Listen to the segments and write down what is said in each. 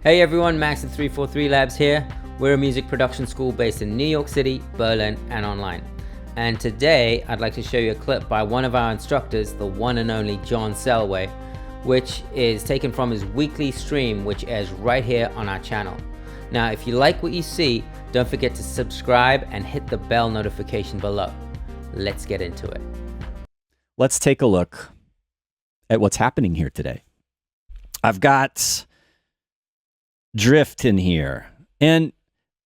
Hey everyone, Max at 343 Labs here. We're a music production school based in New York City, Berlin, and online. And today I'd like to show you a clip by one of our instructors, the one and only John Selway, which is taken from his weekly stream, which airs right here on our channel. Now, if you like what you see, don't forget to subscribe and hit the bell notification below. Let's get into it. Let's take a look at what's happening here today. I've got drift in here, and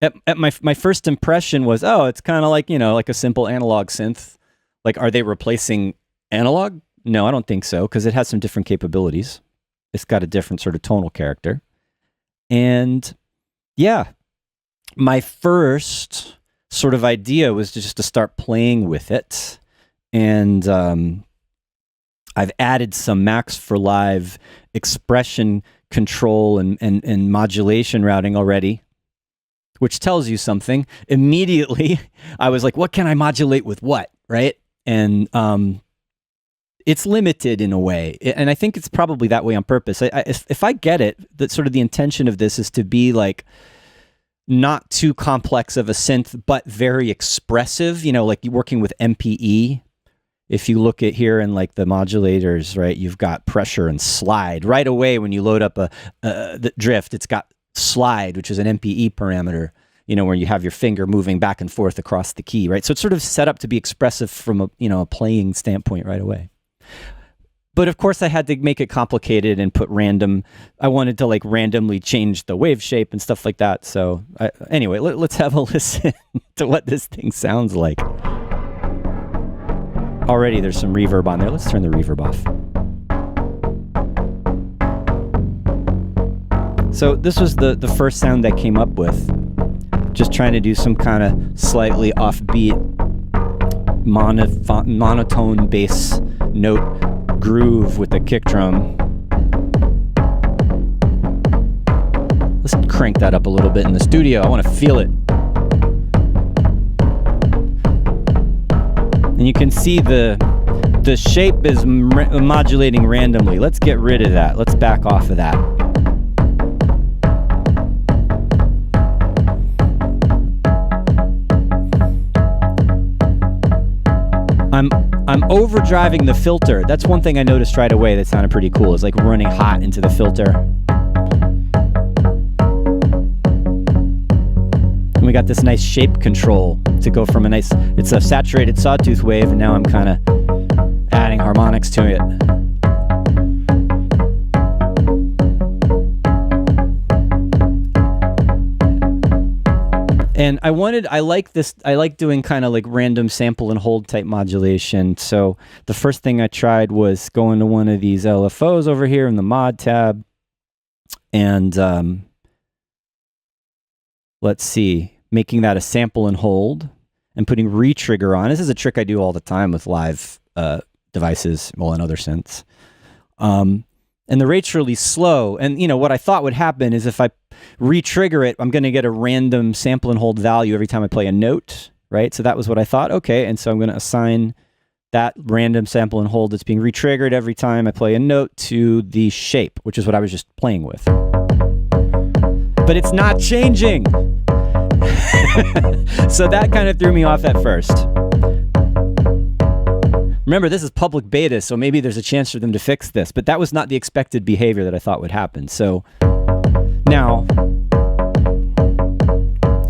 at my first impression was, oh, it's kind of like, you know, like a simple analog synth. Like, are they replacing analog? No, I don't think so, because it has some different capabilities. It's got a different sort of tonal character. And yeah, my first sort of idea was just to start playing with it. And I've added some Max for Live expression control and modulation routing already, which tells you something. Immediately, I was like, what can I modulate with what, right? And it's limited in a way. And I think it's probably that way on purpose. If I get it, that sort of the intention of this is to be like not too complex of a synth, but very expressive, you know, like working with MPE. If you look at here in like the modulators, right, you've got pressure and slide. Right away when you load up the drift, it's got slide, which is an MPE parameter, you know, where you have your finger moving back and forth across the key, right? So it's sort of set up to be expressive from a, you know, a playing standpoint right away. But of course I had to make it complicated and put random, I wanted to like randomly change the wave shape and stuff like that. So anyway, let's have a listen to what this thing sounds like. Already there's some reverb on there. Let's turn the reverb off. So this was the first sound I came up with. Just trying to do some kind of slightly offbeat monotone bass note groove with the kick drum. Let's crank that up a little bit in the studio. I want to feel it. And you can see the shape is modulating randomly. Let's get rid of that. Let's back off of that. I'm overdriving the filter. That's one thing I noticed right away that sounded pretty cool. It's like running hot into the filter. And we got this nice shape control to go from it's a saturated sawtooth wave, and now I'm kind of adding harmonics to it. And I like doing kind of like random sample and hold type modulation. So the first thing I tried was going to one of these LFOs over here in the mod tab. And let's see, making that a sample and hold and putting retrigger on. This is a trick I do all the time with live devices, well, and other synths. And the rate's really slow. And, you know, what I thought would happen is if I retrigger it, I'm going to get a random sample and hold value every time I play a note, right? So that was what I thought. Okay, and so I'm going to assign that random sample and hold that's being retriggered every time I play a note to the shape, which is what I was just playing with. But it's not changing. So that kind of threw me off at first. Remember, this is public beta, so maybe there's a chance for them to fix this, but that was not the expected behavior that I thought would happen. So now,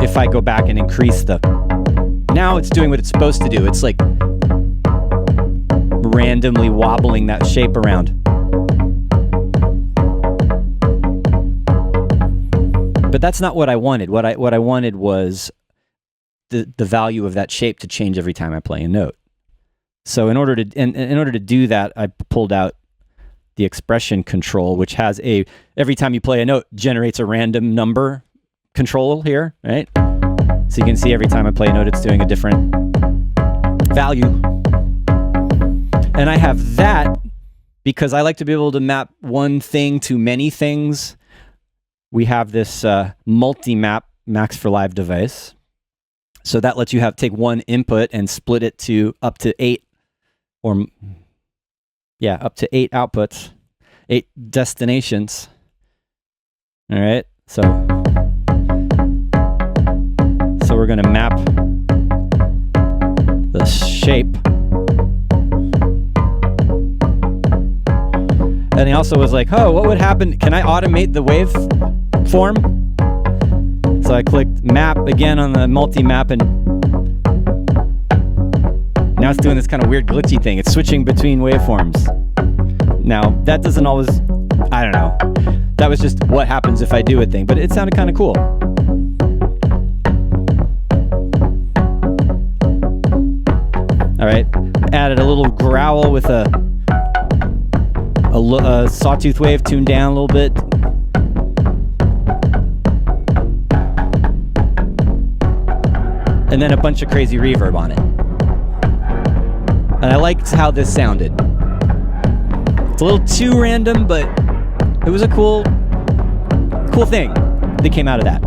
if I go back and increase now it's doing what it's supposed to do. It's like randomly wobbling that shape around. But that's not what I wanted. What I wanted was the value of that shape to change every time I play a note. So in order to do that, I pulled out the expression control, which has every time you play a note, generates a random number control here, right? So you can see every time I play a note, it's doing a different value. And I have that because I like to be able to map one thing to many things. We have this multi-map Max for Live device. So that lets you take one input and split it to up to 8 or up to 8 outputs, 8 destinations. All right. So we're going to map the shape. And he also was like, oh, what would happen? Can I automate the waveform? So I clicked map again on the multi-map, and now it's doing this kind of weird glitchy thing. It's switching between waveforms. Now, that doesn't always, I don't know. That was just what happens if I do a thing, but it sounded kind of cool. All right, added a little growl with a sawtooth wave tuned down a little bit. And then a bunch of crazy reverb on it. And I liked how this sounded. It's a little too random, but it was a cool thing that came out of that.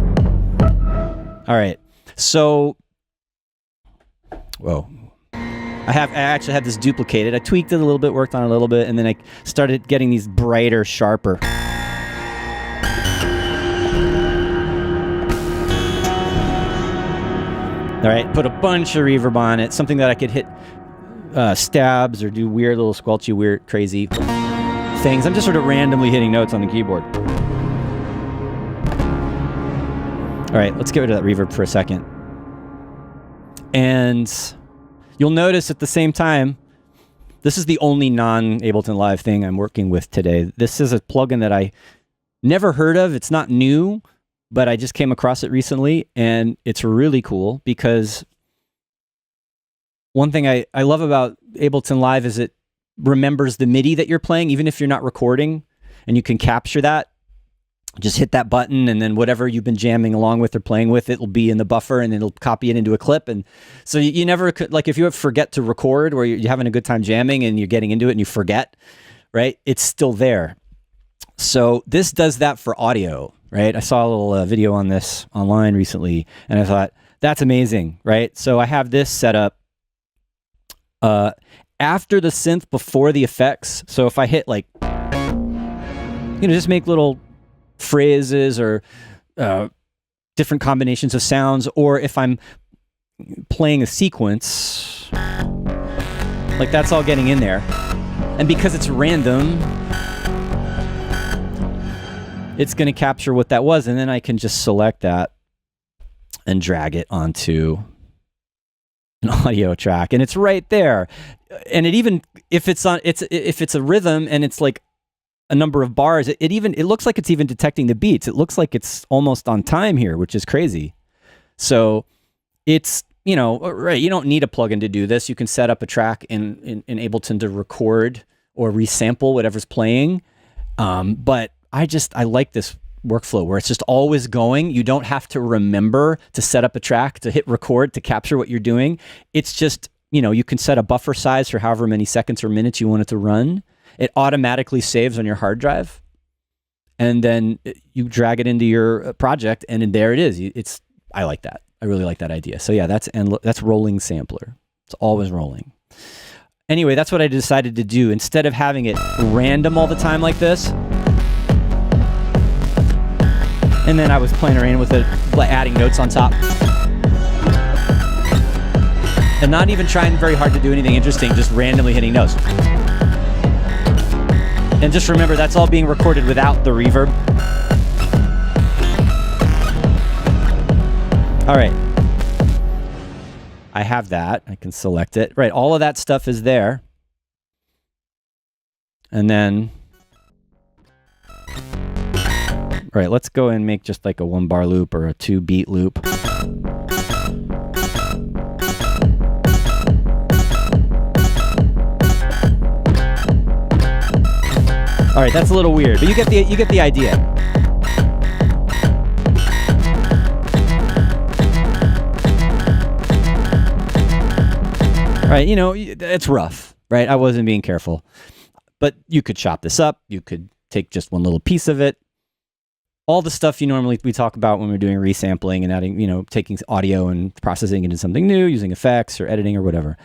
All right, so, whoa. I actually had this duplicated. I tweaked it a little bit, worked on it a little bit, and then I started getting these brighter, sharper. All right, put a bunch of reverb on it, something that I could hit stabs or do weird little squelchy, weird, crazy things. I'm just sort of randomly hitting notes on the keyboard. All right, let's get rid of that reverb for a second. And you'll notice at the same time, this is the only non-Ableton Live thing I'm working with today. This is a plugin that I never heard of. It's not new, but I just came across it recently, and it's really cool because one thing I love about Ableton Live is it remembers the MIDI that you're playing, even if you're not recording, and you can capture that. Just hit that button, and then whatever you've been jamming along with or playing with, it'll be in the buffer, and it'll copy it into a clip. And so you never could, like, if you forget to record or you're having a good time jamming and you're getting into it and you forget, right? It's still there. So this does that for audio, right? I saw a little video on this online recently, and I thought, that's amazing, right? So I have this set up after the synth, before the effects. So if I hit, like, just make little phrases or different combinations of sounds, or if I'm playing a sequence, like, that's all getting in there. And because it's random, it's going to capture what that was, and then I can just select that and drag it onto an audio track, and it's right there. And it even, if it's a rhythm and it's like a number of bars, it looks like it's even detecting the beats. It looks like it's almost on time here, which is crazy. So it's, right, you don't need a plugin to do this. You can set up a track in Ableton to record or resample whatever's playing. But I like this workflow where it's just always going. You don't have to remember to set up a track, to hit record, to capture what you're doing. It's just, you can set a buffer size for however many seconds or minutes you want it to run. It automatically saves on your hard drive, and then you drag it into your project, and there it is. I like that. I really like that idea. So yeah, that's rolling sampler. It's always rolling. Anyway, that's what I decided to do. Instead of having it random all the time like this, and then I was playing around with it, adding notes on top, and not even trying very hard to do anything interesting, just randomly hitting notes. And just remember, that's all being recorded without the reverb. All right. I have that. I can select it. Right, all of that stuff is there. And then, all right, let's go and make just like a 1-bar loop or a 2-beat loop. All right, that's a little weird, but you get the idea. All right, it's rough, right? I wasn't being careful. But you could chop this up. You could take just one little piece of it. All the stuff we talk about when we're doing resampling and adding, taking audio and processing it into something new, using effects or editing or whatever.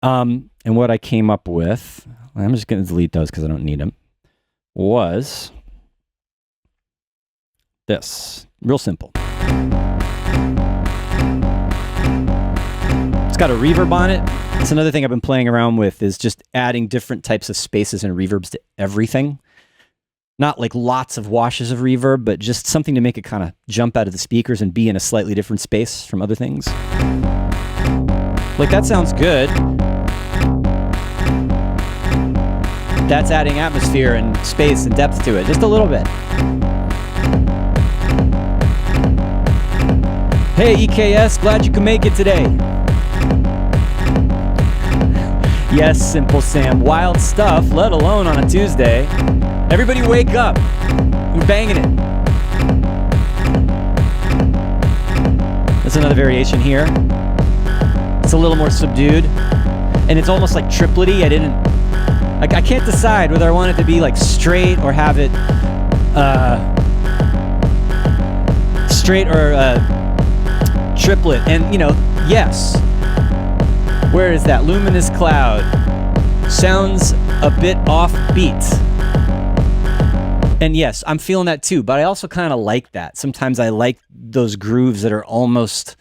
And what I came up with, I'm just going to delete those because I don't need them, was This. Real simple. It's got a reverb on it. It's another thing I've been playing around with, is just adding different types of spaces and reverbs to everything. Not like lots of washes of reverb, but just something to make it kind of jump out of the speakers and be in a slightly different space from other things. Like, that sounds good. That's adding atmosphere and space and depth to it, just a little bit. Hey EKS, glad you could make it today. Yes, Simple Sam, wild stuff, let alone on a Tuesday. Everybody wake up, we're banging it. There's another variation here. It's a little more subdued, and it's almost like triplety. I can't decide whether I want it to be like straight or have it straight or triplet. And you know, yes, where is that luminous cloud? Sounds a bit offbeat. And yes, I'm feeling that too, but I also kind of like that. Sometimes I like those grooves that are almost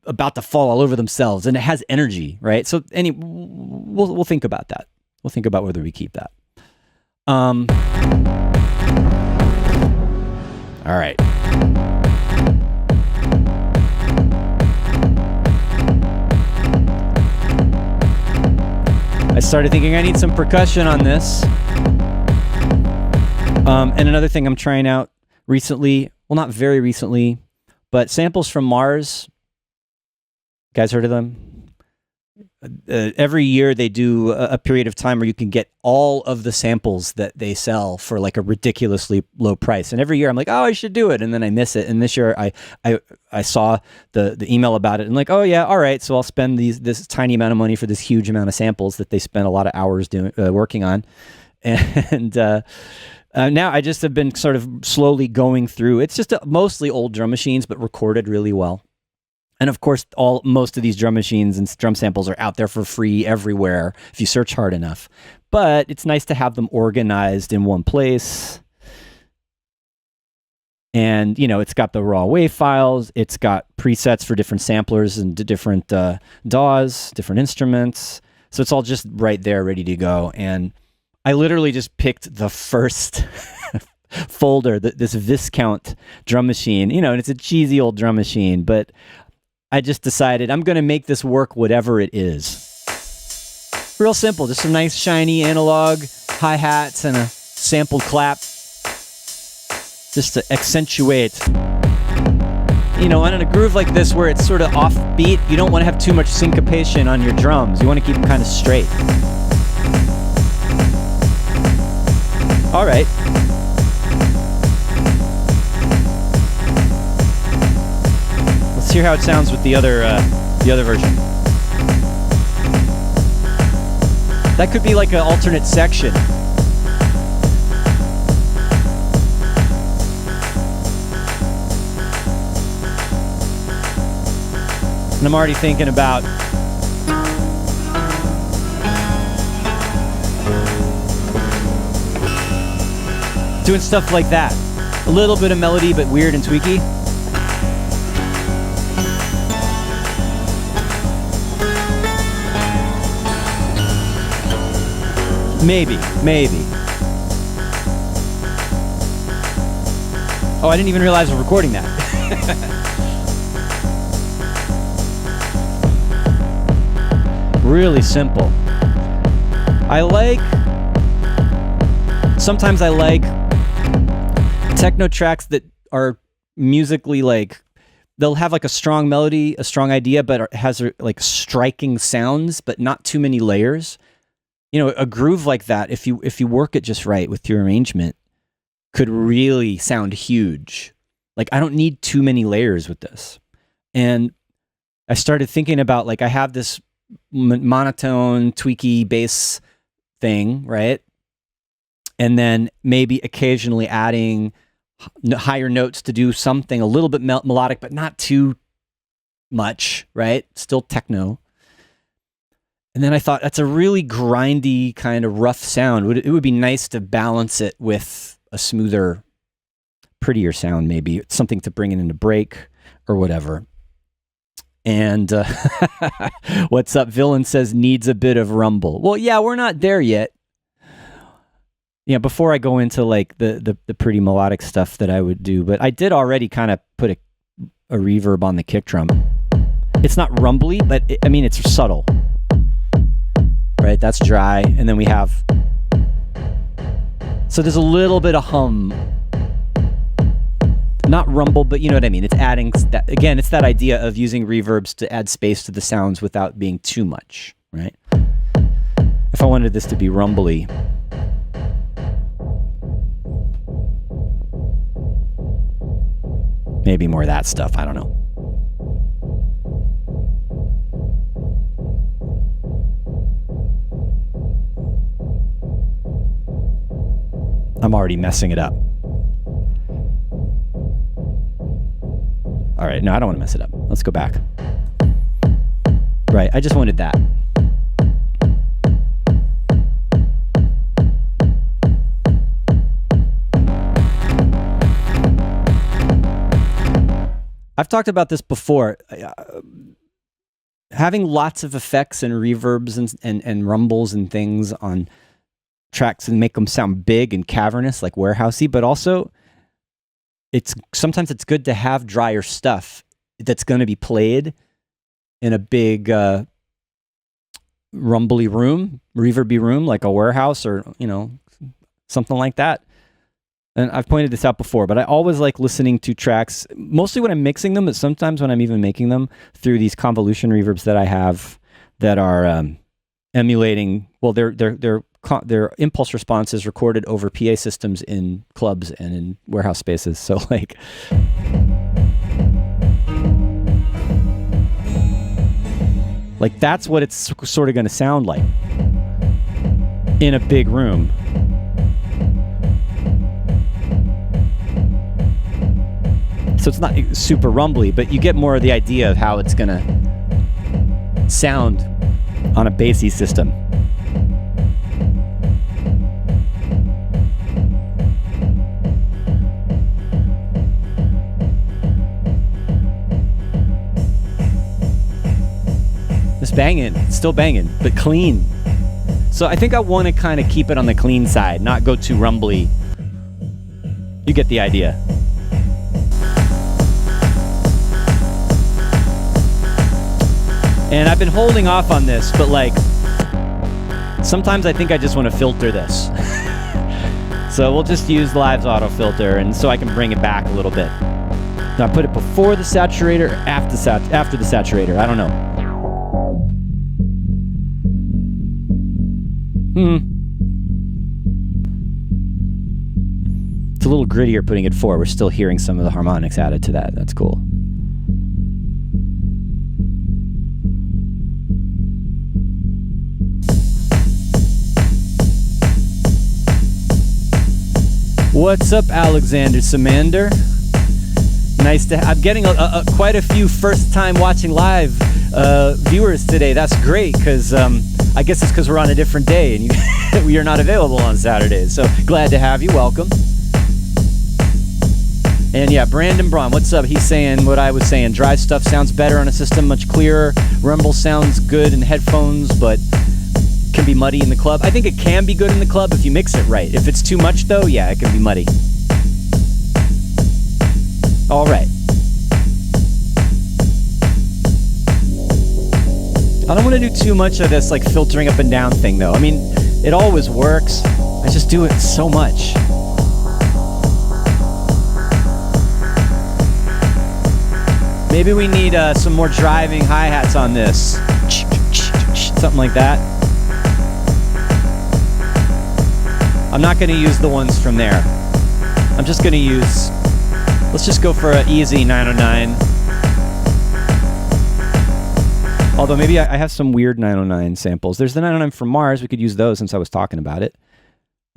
about to fall all over themselves, and it has energy, right? So we'll think about that. We'll think about whether we keep that. All right. I started thinking I need some percussion on this. And another thing I'm trying out recently, well, not very recently, but samples from Mars. You guys heard of them? Every year they do a period of time where you can get all of the samples that they sell for like a ridiculously low price. And every year I'm like, oh, I should do it. And then I miss it. And this year I saw the email about it and like, oh yeah, all right. So I'll spend this tiny amount of money for this huge amount of samples that they spent a lot of hours doing working on. And now I just have been sort of slowly going through. It's just mostly old drum machines, but recorded really well. And of course, most of these drum machines and drum samples are out there for free everywhere if you search hard enough. But it's nice to have them organized in one place. And, you know, it's got the raw WAV files. It's got presets for different samplers and different DAWs, different instruments. So it's all just right there, ready to go. And I literally just picked the first folder, this Viscount drum machine, you know, and it's a cheesy old drum machine, but I just decided I'm going to make this work whatever it is. Real simple, just some nice shiny analog hi-hats and a sampled clap just to accentuate. You know, and in a groove like this where it's sort of offbeat, you don't want to have too much syncopation on your drums. You want to keep them kind of straight. All right. Let's hear how it sounds with the other version. That could be like an alternate section. And I'm already thinking about doing stuff like that. A little bit of melody, but weird and tweaky. Maybe. Oh, I didn't even realize we're recording that. Really simple. Sometimes I like techno tracks that are musically like, they'll have like a strong melody, a strong idea, but it has like striking sounds, but not too many layers. You know, a groove like that, if you work it just right with your arrangement, could really sound huge. Like, I don't need too many layers with this. And I started thinking about, like, I have this monotone, tweaky bass thing, right? And then maybe occasionally adding higher notes to do something a little bit melodic, but not too much, right? Still techno. And then I thought, that's a really grindy kind of rough sound. It would be nice to balance it with a smoother prettier sound, maybe something to bring it into break or whatever. And what's up? Villain says needs a bit of rumble. Well, yeah, we're not there yet. Yeah, before I go into like the pretty melodic stuff that I would do, but I did already kind of put a reverb on the kick drum. It's not rumbly, but I mean, it's subtle. Right, that's dry, and then we have... So there's a little bit of hum. Not rumble, but you know what I mean. It's adding... Again, it's that idea of using reverbs to add space to the sounds without being too much, right? If I wanted this to be rumbly... Maybe more of that stuff, I don't know. I'm already messing it up. All right, no, I don't want to mess it up. Let's go back. Right, I just wanted that. I've talked about this before. Having lots of effects and reverbs and rumbles and things on tracks and make them sound big and cavernous, like warehousey, but also sometimes it's good to have drier stuff that's going to be played in a big rumbly room, reverby room, like a warehouse or, you know, something like that. And I've pointed this out before, but I always like listening to tracks, mostly when I'm mixing them, but sometimes when I'm even making them, through these convolution reverbs that I have that are emulating, well, their impulse response is recorded over PA systems in clubs and in warehouse spaces. So like... Like that's what it's sort of going to sound like in a big room. So it's not super rumbly, but you get more of the idea of how it's going to sound on a bassy system. It's banging, still banging, but clean. So I think I want to kind of keep it on the clean side, not go too rumbly. You get the idea. And I've been holding off on this, but like, sometimes I think I just want to filter this. So we'll just use Live's auto filter, and so I can bring it back a little bit. Now I put it before the saturator, after the saturator, I don't know. It's a little grittier putting it forward. We're still hearing some of the harmonics added to that. That's cool. What's up, Alexander Samander? Nice to I'm getting quite a few first-time watching live viewers today. That's great, because I guess it's because we're on a different day and we are not available on Saturdays. So glad to have you. Welcome. And yeah, Brandon Braun, what's up? He's saying what I was saying. Dry stuff sounds better on a system, much clearer. Rumble sounds good in headphones, but can be muddy in the club. I think it can be good in the club if you mix it right. If it's too much though, yeah, it can be muddy. All right. I don't want to do too much of this like filtering up and down thing though. I mean, it always works. I just do it so much. Maybe we need some more driving hi-hats on this. Something like that. I'm not going to use the ones from there. I'm just going to use... Let's just go for an easy 909. Although maybe I have some weird 909 samples. There's the 909 from Mars. We could use those since I was talking about it.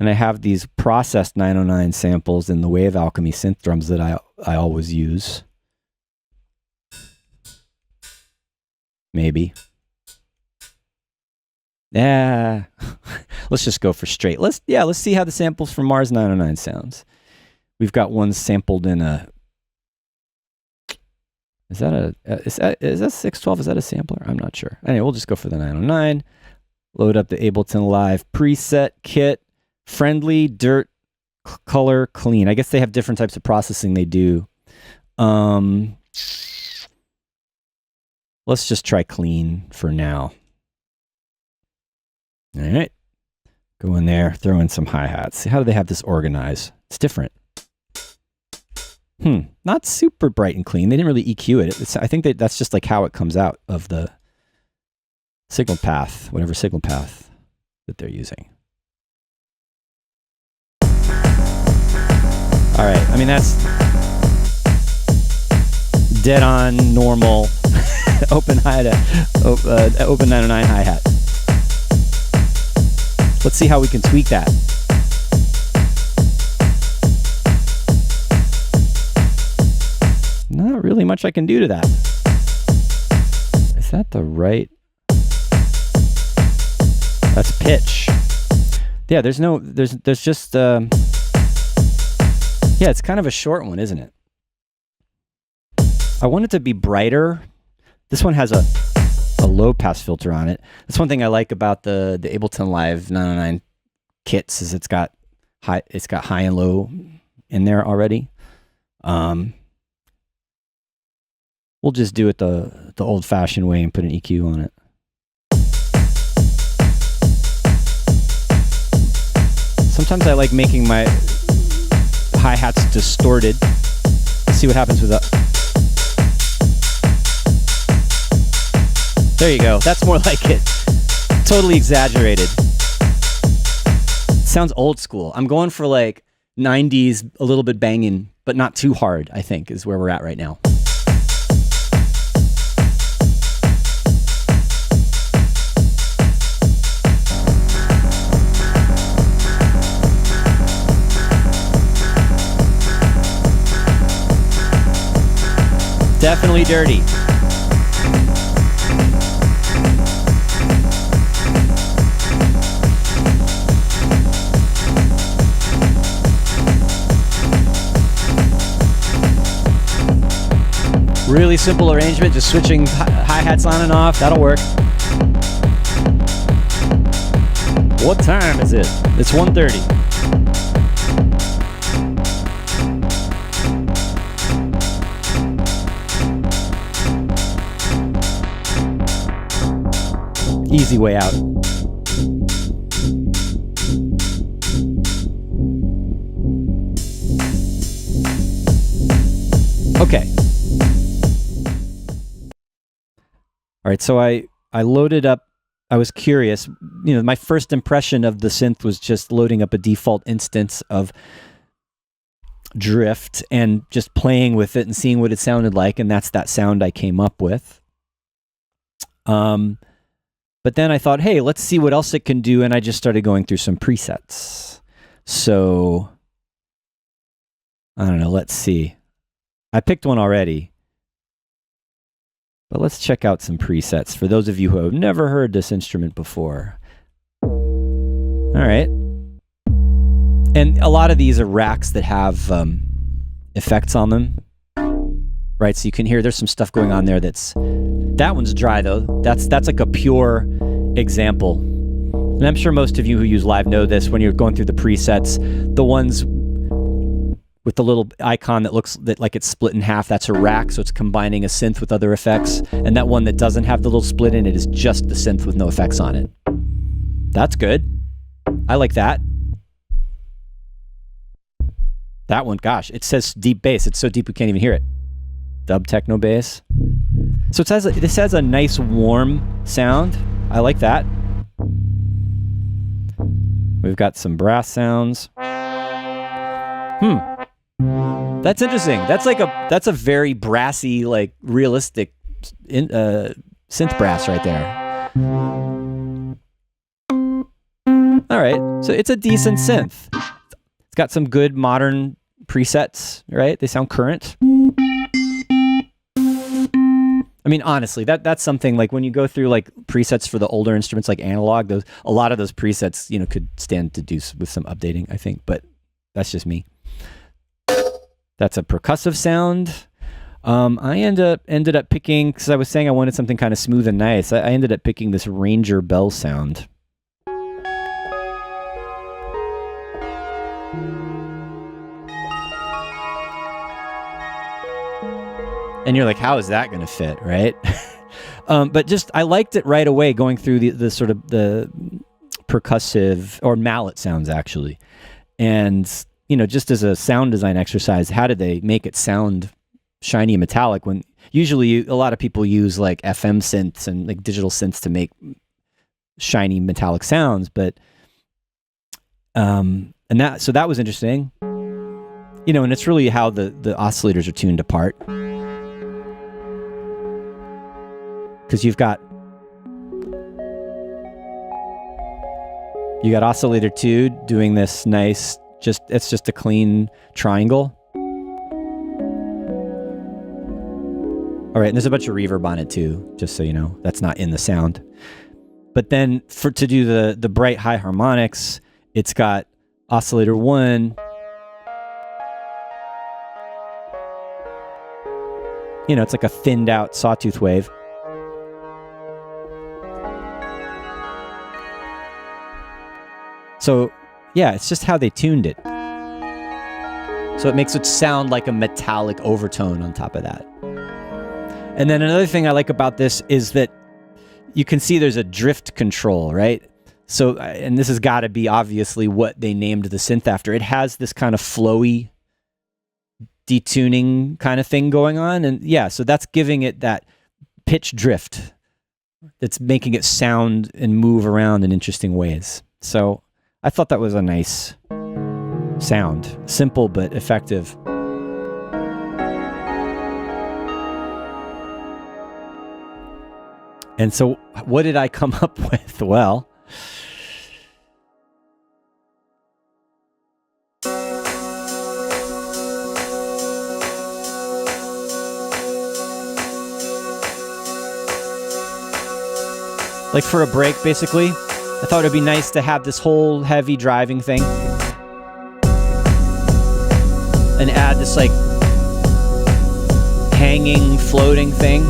And I have these processed 909 samples in the Wave Alchemy synth drums that I always use. Maybe. Let's just go for straight. Let's see how the samples from Mars 909 sounds. We've got one sampled in a. Is that 612? Is that a sampler? I'm not sure. Anyway, we'll just go for the 909. Load up the Ableton Live preset kit. Friendly, dirt, color, clean. I guess they have different types of processing they do. Let's just try clean for now. All right. Go in there, throw in some hi-hats. See, how do they have this organized? It's different. Not super bright and clean. They didn't really EQ it. I think that's just like how it comes out of the signal path, whatever signal path that they're using. All right. I mean, that's dead on normal open hi-hat, open 909 hi-hat. Let's see how we can tweak that. Not really much I can do to that. Is that the right? That's pitch. Yeah, there's just, yeah, it's kind of a short one, isn't it? I want it to be brighter. This one has a low pass filter on it. That's one thing I like about the Ableton Live 909 kits is it's got high and low in there already. We'll just do it the old-fashioned way and put an EQ on it. Sometimes I like making my hi-hats distorted. Let's see what happens with that. There you go. That's more like it. Totally exaggerated. Sounds old school. I'm going for like 90s, a little bit banging, but not too hard, I think, is where we're at right now. Definitely dirty. Really simple arrangement, just switching hi-hats on and off. That'll work. What time is it? It's 1:30. Easy way out. Okay. All right, so I loaded up, I was curious, my first impression of the synth was just loading up a default instance of Drift and just playing with it and seeing what it sounded like, and that's that sound I came up with. But then I thought, hey, let's see what else it can do, and I just started going through some presets. So, I don't know, let's see. I picked one already. But let's check out some presets for those of you who have never heard this instrument before. All right. And a lot of these are racks that have effects on them. Right, so you can hear there's some stuff going on there that one's dry though. That's like a pure example. And I'm sure most of you who use Live know this when you're going through the presets. The ones with the little icon that looks like it's split in half, that's a rack, so it's combining a synth with other effects. And that one that doesn't have the little split in it is just the synth with no effects on it. That's good. I like that. That one, gosh, it says deep bass. It's so deep we can't even hear it. Dub techno bass. So this has a nice warm sound. I like that. We've got some brass sounds. That's interesting. That's a very brassy, like realistic synth brass right there. All right, so it's a decent synth. It's got some good modern presets, right? They sound current. I mean, honestly, that's something like when you go through like presets for the older instruments like analog, a lot of those presets, could stand to do with some updating, I think, but that's just me. All That's a percussive sound. I ended up picking, because I was saying I wanted something kind of smooth and nice. I ended up picking this Ranger bell sound. And you're like, how is that going to fit, right? But just, I liked it right away going through the sort of the percussive, or mallet sounds actually. And, you know, just as a sound design exercise, how did they make it sound shiny and metallic when usually a lot of people use like FM synths and like digital synths to make shiny metallic sounds, but so that was interesting. You know, and it's really how the oscillators are tuned apart. Because you got oscillator 2 doing this nice, it's just a clean triangle. All right, and there's a bunch of reverb on it too, just so you know. That's not in the sound. But then to do the bright high harmonics, it's got oscillator 1. You know, it's like a thinned out sawtooth wave. So, yeah, it's just how they tuned it. So it makes it sound like a metallic overtone on top of that. And then another thing I like about this is that you can see there's a drift control, right? So, and this has got to be obviously what they named the synth after. It has this kind of flowy detuning kind of thing going on. And yeah, so that's giving it that pitch drift that's making it sound and move around in interesting ways. So I thought that was a nice sound. Simple but effective. And so what did I come up with? Well, like for a break, basically, I thought it'd be nice to have this whole heavy driving thing and add this like hanging, floating thing.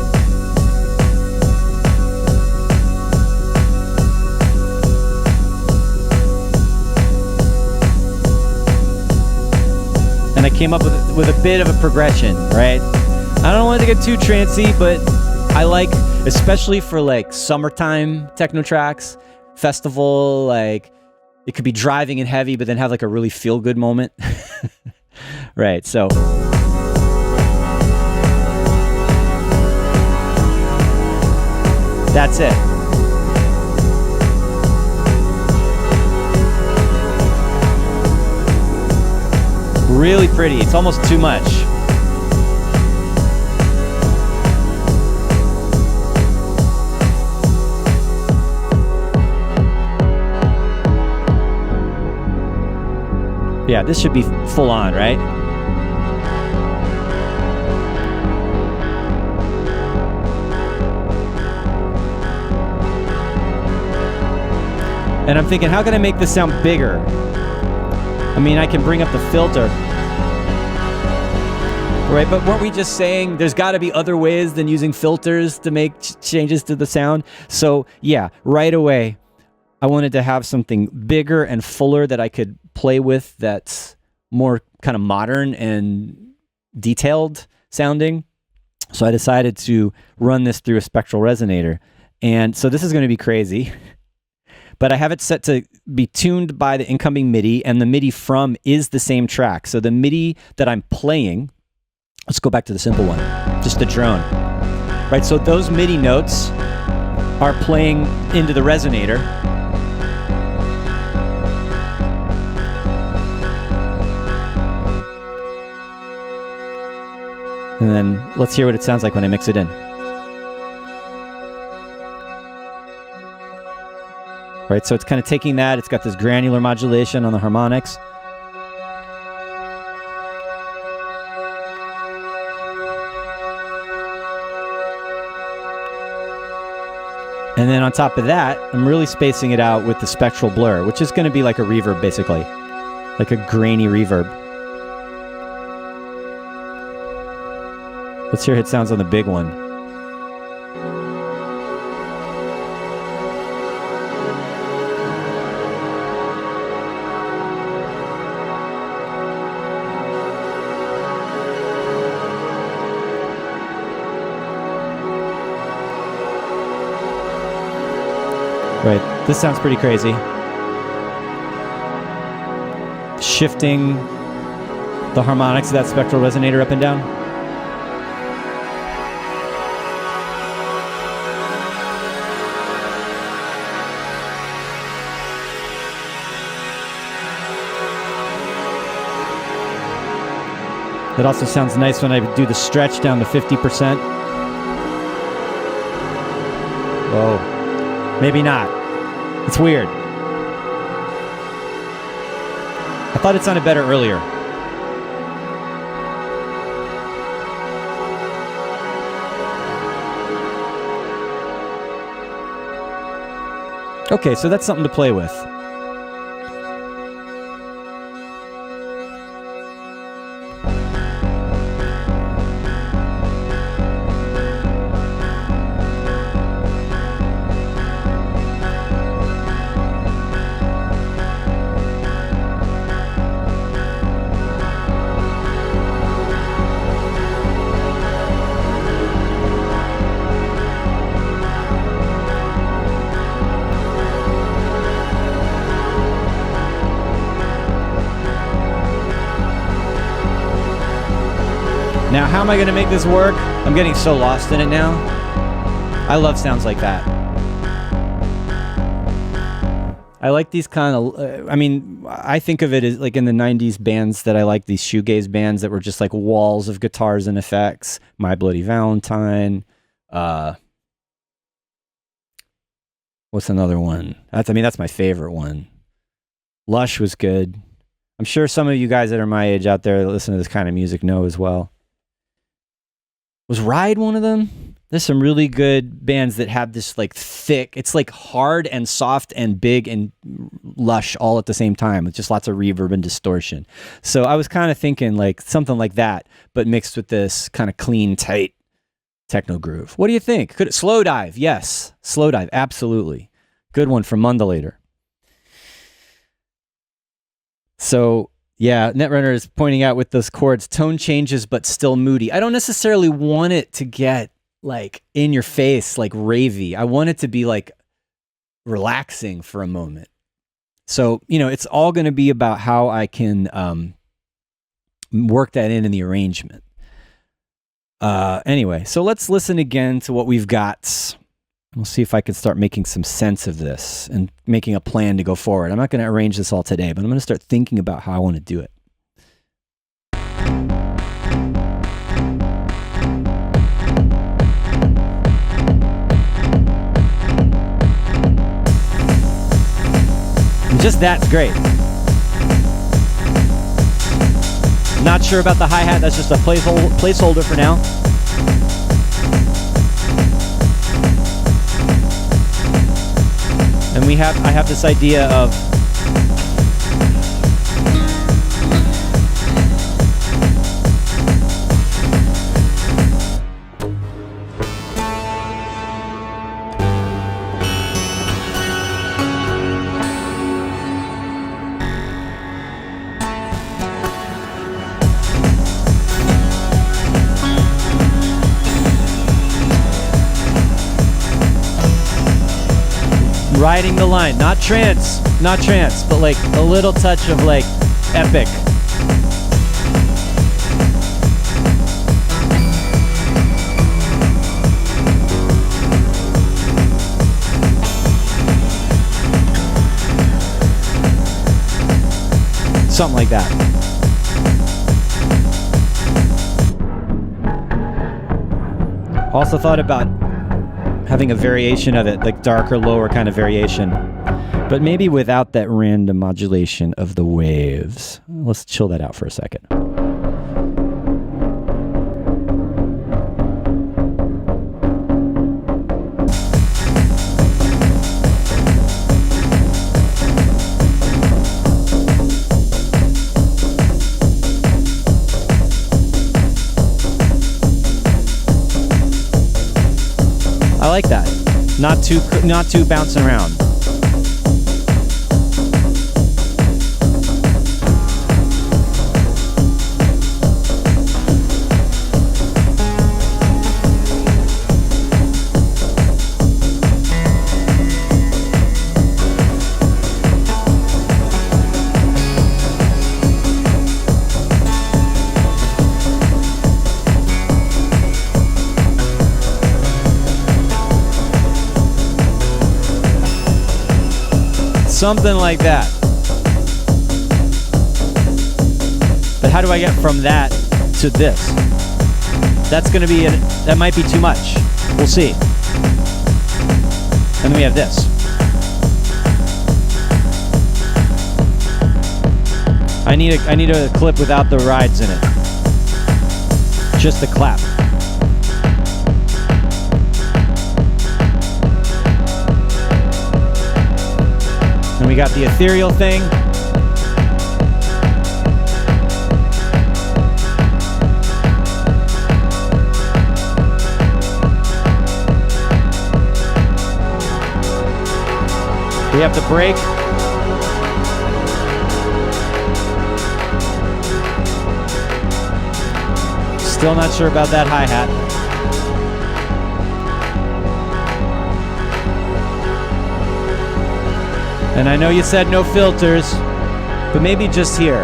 And I came up with a bit of a progression, right? I don't want it to get too trancy, but I like, especially for like summertime techno tracks, festival, like it could be driving and heavy, but then have like a really feel good moment. Right, so. That's it. Really pretty. It's almost too much. Yeah, this should be full on, right? And I'm thinking, how can I make this sound bigger? I mean, I can bring up the filter. Right, but weren't we just saying there's got to be other ways than using filters to make changes to the sound? So yeah, right away, I wanted to have something bigger and fuller that I could play with that's more kind of modern and detailed sounding. So I decided to run this through a spectral resonator. And so this is going to be crazy. But I have it set to be tuned by the incoming MIDI, and the MIDI from is the same track. So the MIDI that I'm playing, let's go back to the simple one, just the drone. Right, so those MIDI notes are playing into the resonator. And then let's hear what it sounds like when I mix it in. Right, so it's kind of taking that, it's got this granular modulation on the harmonics. And then on top of that, I'm really spacing it out with the spectral blur, which is going to be like a reverb, basically. Like a grainy reverb. Let's hear hit sounds on the big one. Right, this sounds pretty crazy. Shifting the harmonics of that spectral resonator up and down. It also sounds nice when I do the stretch down to 50%. Whoa. Maybe not. It's weird. I thought it sounded better earlier. Okay, so that's something to play with. Now, how am I going to make this work? I'm getting so lost in it now. I love sounds like that. I like these kind of, I think of it as like in the 90s bands that I like, these shoegaze bands that were just like walls of guitars and effects. My Bloody Valentine. What's another one? That's my favorite one. Lush was good. I'm sure some of you guys that are my age out there that listen to this kind of music know as well. Was Ride one of them? There's some really good bands that have this like thick, it's like hard and soft and big and lush all at the same time with just lots of reverb and distortion. So I was kind of thinking like something like that, but mixed with this kind of clean, tight techno groove. What do you think? Could it Slow Dive? Yes. Slow Dive, absolutely. Good one from Modulating. So yeah, Netrunner is pointing out with those chords, tone changes, but still moody. I don't necessarily want it to get like in your face, like ravey. I want it to be like relaxing for a moment. So, it's all going to be about how I can work that in the arrangement. Anyway, so let's listen again to what we've got. We'll see if I can start making some sense of this and making a plan to go forward. I'm not going to arrange this all today, but I'm going to start thinking about how I want to do it. And just that's great. Not sure about the hi-hat. That's just a placeholder for now. And I have this idea of riding the line, not trance, but like a little touch of like epic. Something like that. Also thought about having a variation of it, like darker, lower kind of variation, but maybe without that random modulation of the waves. Let's chill that out for a second. I like that. Not too bouncing around. Something like that. But how do I get from that to this? That's going to be, that might be too much. We'll see. And then we have this. I need a clip without the rides in it. Just the clap. And we got the ethereal thing. We have the break. Still not sure about that hi-hat. And I know you said no filters, but maybe just here.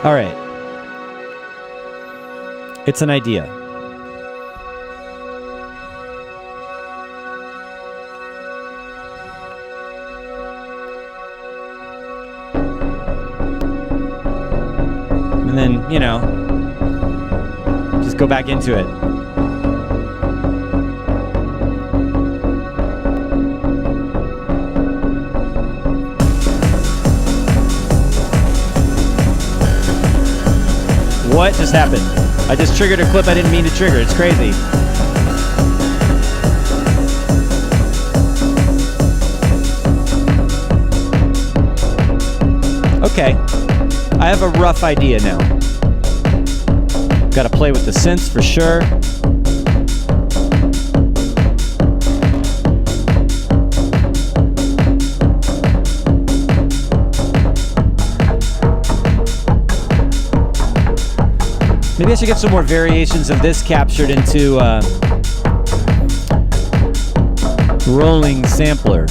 All right. It's an idea. And then, you know, just go back into it. What just happened? I just triggered a clip I didn't mean to trigger. It's crazy. Okay. I have a rough idea now. Got to play with the synths for sure. Maybe I should get some more variations of this captured into rolling sampler.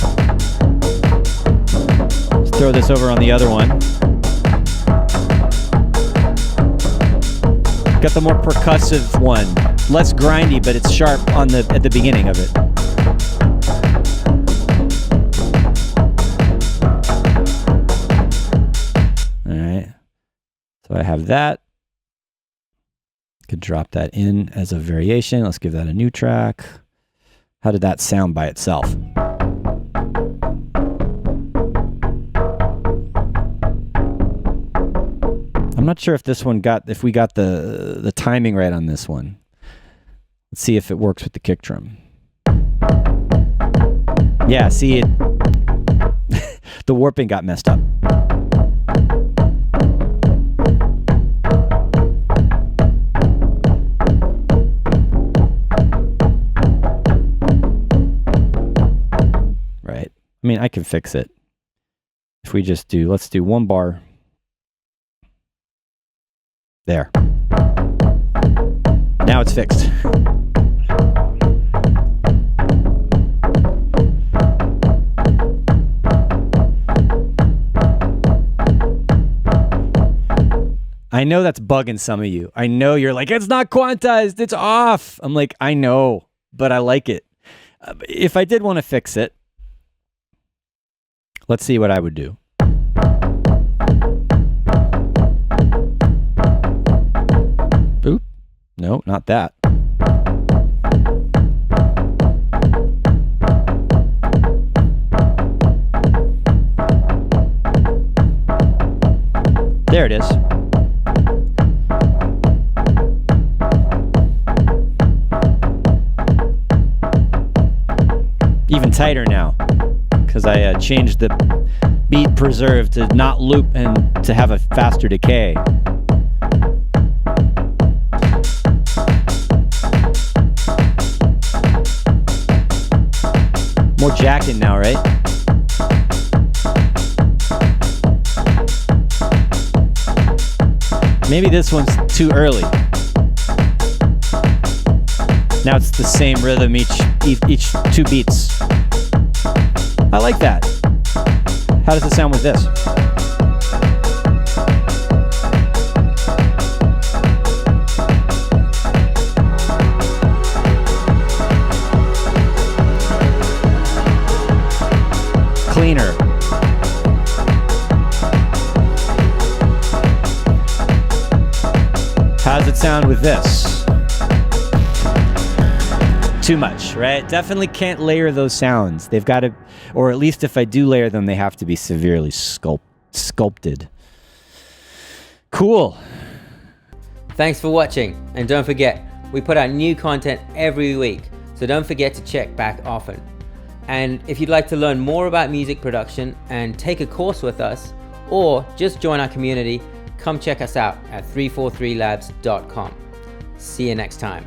Let's throw this over on the other one. Got the more percussive one. Less grindy, but it's sharp on at the beginning of it. All right. So I have that. Could drop that in as a variation. Let's give that a new track. How did that sound by itself? I'm not sure if this one if we got the timing right on this one. Let's see if it works with the kick drum. Yeah, see it. The warping got messed up. I mean, I can fix it. If we just let's do one bar. There. Now it's fixed. I know that's bugging some of you. I know you're like, it's not quantized, it's off. I'm like, I know, but I like it. If I did want to fix it, let's see what I would do. Oop. No, not that. There it is. tighter now because I changed the beat preserve to not loop and to have a faster decay. More jacking now, right? Maybe this one's too early. Now it's the same rhythm each 2 beats. I like that. How does it sound with this? Cleaner. How does it sound with this? Too much, right? Definitely can't layer those sounds. They've got to, or at least if I do layer them, they have to be severely sculpted. Cool. Thanks for watching, and don't forget, we put out new content every week, so don't forget to check back often. And if you'd like to learn more about music production and take a course with us, or just join our community, come check us out at 343labs.com. See you next time.